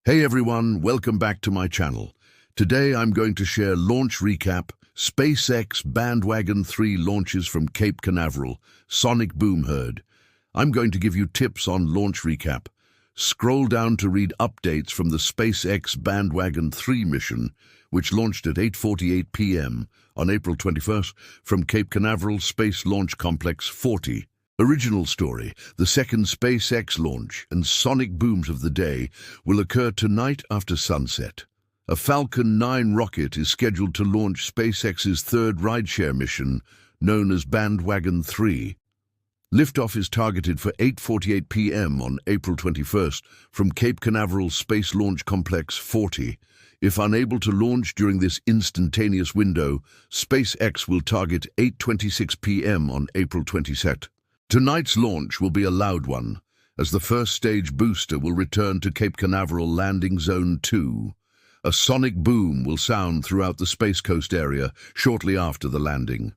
Hey everyone, welcome back to my channel. Today I'm going to share launch recap, SpaceX Bandwagon-3 launches from Cape Canaveral, sonic boom heard. I'm going to give you tips on launch recap. Scroll down to read updates from the SpaceX Bandwagon-3 mission, which launched at 8:48 p.m. on April 21st from Cape Canaveral Space Launch Complex 40. Original story: the second SpaceX launch and sonic booms of the day will occur tonight after sunset. A Falcon 9 rocket is scheduled to launch SpaceX's third rideshare mission, known as Bandwagon-3. Liftoff is targeted for 8:48 p.m. on April 21st from Cape Canaveral Space Launch Complex 40. If unable to launch during this instantaneous window, SpaceX will target 8:26 p.m. on April 22nd. Tonight's launch will be a loud one, as the first stage booster will return to Cape Canaveral Landing Zone 2. A sonic boom will sound throughout the Space Coast area shortly after the landing.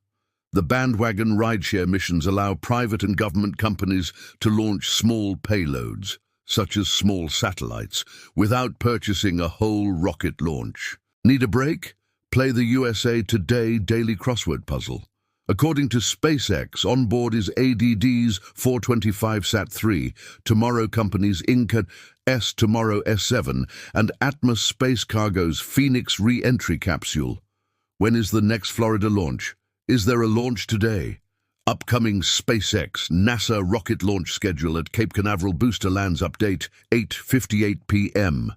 The bandwagon rideshare missions allow private and government companies to launch small payloads, such as small satellites, without purchasing a whole rocket launch. Need a break? Play the USA Today daily crossword puzzle. According to SpaceX, on board is ADD's 425-Sat-3, Tomorrow Company's Inca S Tomorrow S7, and Atmos Space Cargo's Phoenix re-entry capsule. When is the next Florida launch? Is there a launch today? Upcoming SpaceX NASA rocket launch schedule at Cape Canaveral booster lands update 8:58 p.m.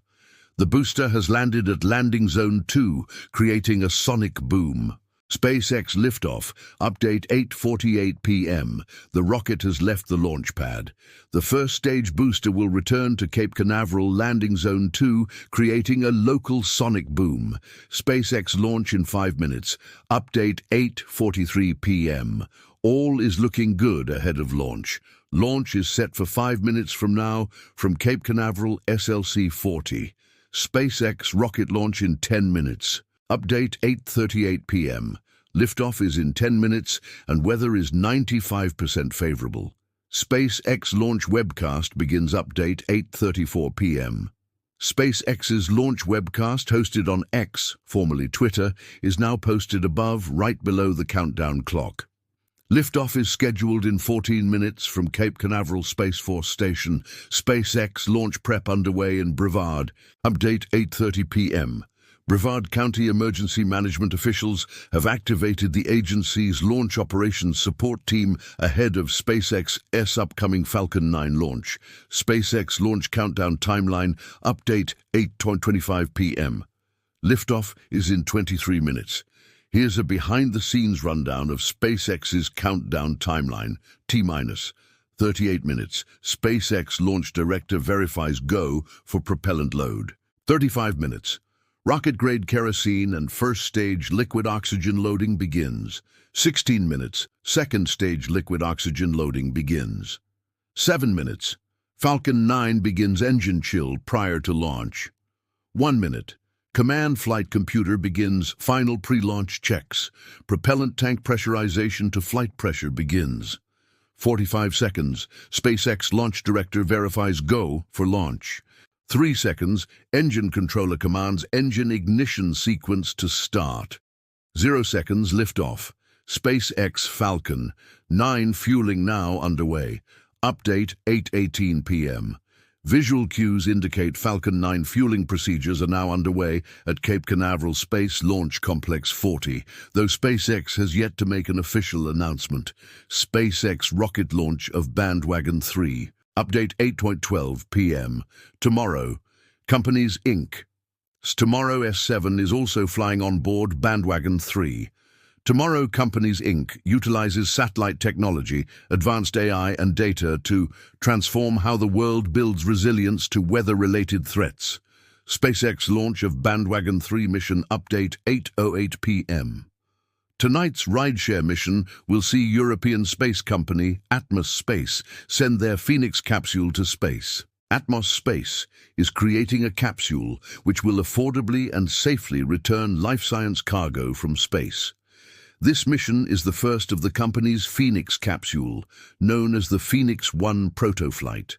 The booster has landed at Landing Zone 2, creating a sonic boom. SpaceX liftoff, update 8:48 p.m. The rocket has left the launch pad. The first stage booster will return to Cape Canaveral Landing Zone 2, creating a local sonic boom. SpaceX launch in 5 minutes, update 8:43 p.m. All is looking good ahead of launch. Launch is set for 5 minutes from now from Cape Canaveral SLC 40. SpaceX rocket launch in 10 minutes. Update 8:38 p.m. Liftoff is in 10 minutes and weather is 95% favorable. SpaceX launch webcast begins update 8:34 p.m. SpaceX's launch webcast, hosted on X, formerly Twitter, is now posted above, right below the countdown clock. Liftoff is scheduled in 14 minutes from Cape Canaveral Space Force Station. SpaceX launch prep underway in Brevard. Update 8:30 p.m. Brevard County emergency management officials have activated the agency's launch operations support team ahead of SpaceX's upcoming Falcon 9 launch. SpaceX launch countdown timeline, update 8:25 p.m. Liftoff is in 23 minutes. Here's a behind-the-scenes rundown of SpaceX's countdown timeline, T-minus 38 minutes. SpaceX launch director verifies go for propellant load. 35 minutes. Rocket-grade kerosene and first-stage liquid oxygen loading begins. 16 minutes. Second-stage liquid oxygen loading begins. 7 minutes. Falcon 9 begins engine chill prior to launch. 1 minute. Command flight computer begins final pre-launch checks. Propellant tank pressurization to flight pressure begins. 45 seconds. SpaceX launch director verifies go for launch. 3 seconds, engine controller commands engine ignition sequence to start. 0 seconds, liftoff. SpaceX Falcon 9 fueling now underway. Update 8:18 p.m. Visual cues indicate Falcon 9 fueling procedures are now underway at Cape Canaveral Space Launch Complex 40, though SpaceX has yet to make an official announcement. SpaceX rocket launch of Bandwagon-3. Update 8:12 p.m. Tomorrow Companies Inc. Tomorrow S7 is also flying on board Bandwagon-3. Tomorrow Companies Inc. utilizes satellite technology, advanced AI and data to transform how the world builds resilience to weather-related threats. SpaceX launch of Bandwagon-3 mission, update 8:08 p.m. Tonight's rideshare mission will see European space company Atmos Space send their Phoenix capsule to space. Atmos Space is creating a capsule which will affordably and safely return life science cargo from space. This mission is the first of the company's Phoenix capsule, known as the Phoenix 1 protoflight.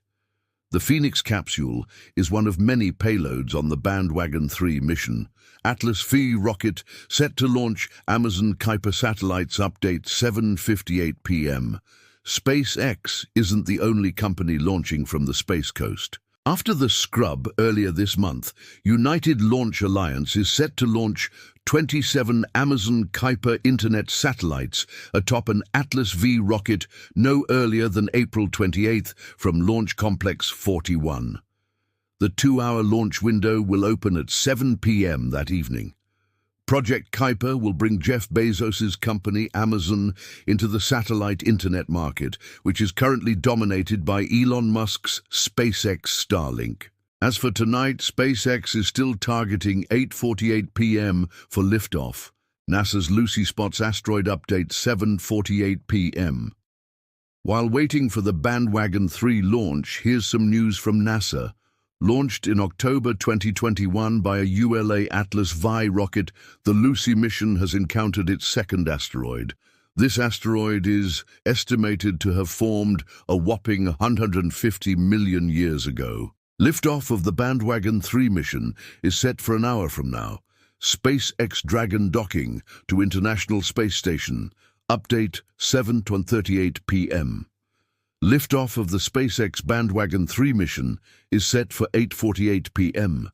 The Phoenix capsule is one of many payloads on the Bandwagon-3 mission. Atlas V rocket set to launch Amazon Kuiper satellites update 7:58 p.m. SpaceX isn't the only company launching from the Space Coast. After the scrub earlier this month, United Launch Alliance is set to launch 27 Amazon Kuiper Internet satellites atop an Atlas V rocket no earlier than April 28th from Launch Complex 41. The 2-hour launch window will open at 7 p.m. that evening. Project Kuiper will bring Jeff Bezos's company Amazon into the satellite internet market, which is currently dominated by Elon Musk's SpaceX Starlink. As for tonight, SpaceX is still targeting 8:48 p.m. for liftoff. NASA's Lucy Spots asteroid update 7:48 p.m. While waiting for the Bandwagon-3 launch, here's some news from NASA. Launched in October 2021 by a ULA Atlas V rocket, the Lucy mission has encountered its second asteroid. This asteroid is estimated to have formed a whopping 150 million years ago. Liftoff of the Bandwagon-3 mission is set for an hour from now. SpaceX Dragon docking to International Space Station. Update 7:38 p.m. Liftoff of the SpaceX Bandwagon-3 mission is set for 8:48 p.m.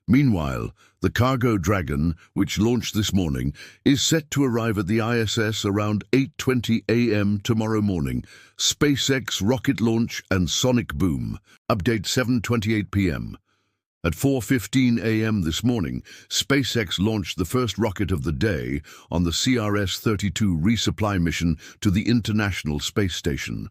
Meanwhile, the cargo Dragon, which launched this morning, is set to arrive at the ISS around 8:20 a.m. tomorrow morning. SpaceX rocket launch and sonic boom. Update 7:28 p.m. At 4:15 a.m. this morning, SpaceX launched the first rocket of the day on the CRS-32 resupply mission to the International Space Station.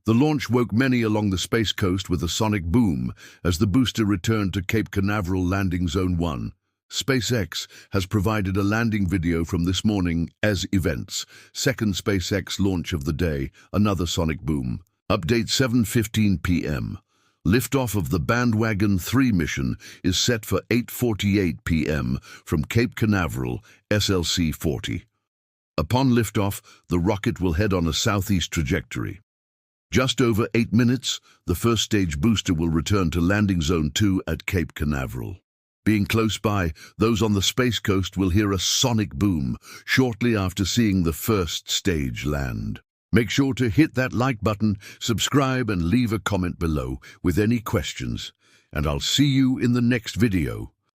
The launch woke many along the Space Coast with a sonic boom as the booster returned to Cape Canaveral Landing Zone 1. SpaceX has provided a landing video from this morning as events. Second SpaceX launch of the day, another sonic boom. Update 7:15 p.m. Liftoff of the Bandwagon-3 mission is set for 8:48 p.m. from Cape Canaveral, SLC-40. Upon liftoff, the rocket will head on a southeast trajectory. Just over 8 minutes, the first stage booster will return to Landing Zone 2 at Cape Canaveral. Being close by, those on the Space Coast will hear a sonic boom shortly after seeing the first stage land. Make sure to hit that like button, subscribe and leave a comment below with any questions, and I'll see you in the next video.